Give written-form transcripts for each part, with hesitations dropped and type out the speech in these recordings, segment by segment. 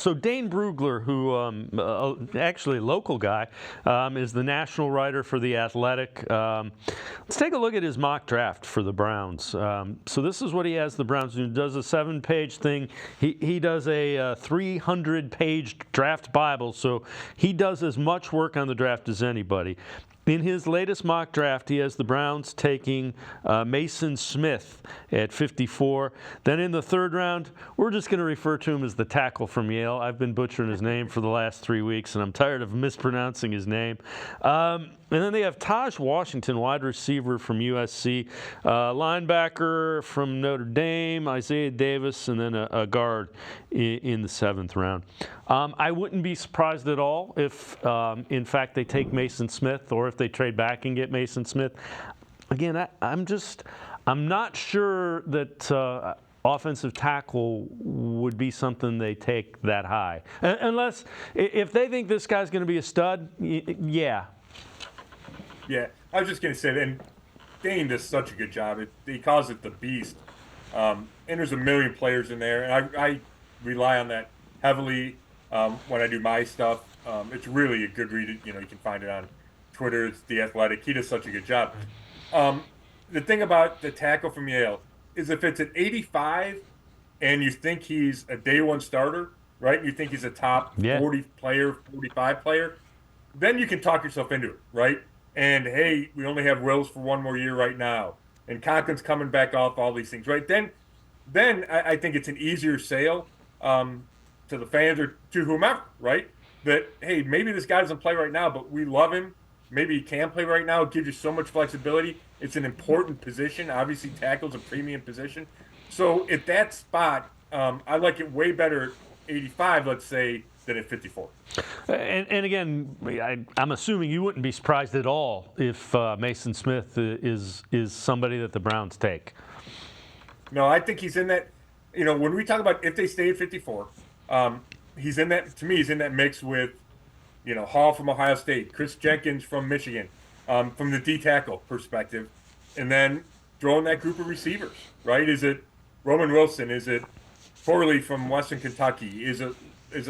So Dane Brugler, who actually a local guy, is the national writer for The Athletic. Let's take a look at his mock draft for the Browns. So this is what he has the Browns do. He does a 7-page thing. He does a 300-page draft Bible, so he does as much work on the draft as anybody. In his latest mock draft, he has the Browns taking Mason Smith at 54. Then in the third round, we're just going to refer to him as the tackle from Yale. I've been butchering his name for the last 3 weeks, and I'm tired of mispronouncing his name. And then they have Taj Washington, wide receiver from USC, linebacker from Notre Dame, Isaiah Davis, and then a guard in the 7th round. I wouldn't be surprised at all if, in fact, they take Mason Smith, or if they trade back and get Mason Smith. Again, I'm not sure that offensive tackle would be something they take that high, unless if they think this guy's going to be a stud. Yeah. Yeah, I was just going to say that, and Dane does such a good job. He calls it the beast. And there's a million players in there, and I rely on that heavily when I do my stuff. It's really a good read. You can find it on Twitter. It's The Athletic. He does such a good job. The thing about the tackle from Yale is if it's at 85 and you think he's a day one starter, right? You think he's a top 40 player, 45 player, then you can talk yourself into it, right? And, hey, we only have Wills for one more year right now. And Conklin's coming back off all these things, right? Then I think it's an easier sale to the fans or to whomever, right? That, hey, maybe this guy doesn't play right now, but we love him. Maybe he can play right now. It gives you so much flexibility. It's an important position. Obviously, tackle's a premium position. So at that spot, I like it way better at 85, let's say, than at 54. And again, I'm assuming you wouldn't be surprised at all if Mason Smith is somebody that the Browns take. No, I think he's in that. When we talk about if they stay at 54, he's in that. To me, he's in that mix with, Hall from Ohio State, Chris Jenkins from Michigan, from the D tackle perspective, and then throwing that group of receivers. Right? Is it Roman Wilson? Is it Forley from Western Kentucky? Is it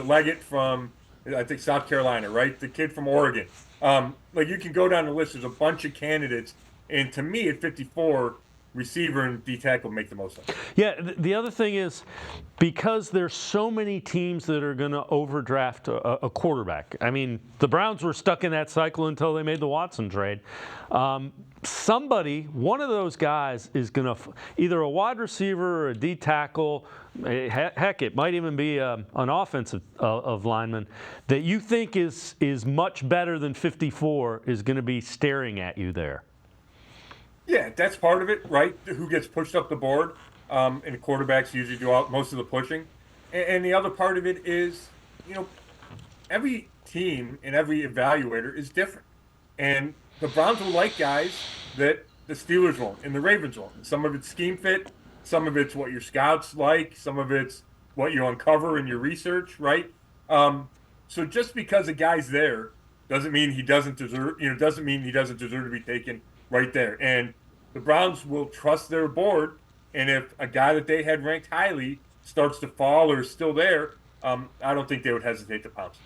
Leggett from, I think, South Carolina, right? The kid from Oregon. You can go down the list. There's a bunch of candidates. And to me, at 54, receiver and D-tackle make the most of it. Yeah, the other thing is, because there's so many teams that are going to overdraft a quarterback. I mean, the Browns were stuck in that cycle until they made the Watson trade. One of those guys is going to, either a wide receiver or a D-tackle, heck, it might even be an offensive of lineman that you think is much better than 54 is going to be staring at you there. Yeah, that's part of it, right? Who gets pushed up the board, and quarterbacks usually do most of the pushing. And the other part of it is, every team and every evaluator is different. And the Browns will like guys that the Steelers won't and the Ravens won't. Some of it's scheme fit, some of it's what your scouts like, some of it's what you uncover in your research, right? So just because a guy's there doesn't mean he doesn't deserve, to be taken right there. And the Browns will trust their board, and if a guy that they had ranked highly starts to fall or is still there, I don't think they would hesitate to pounce.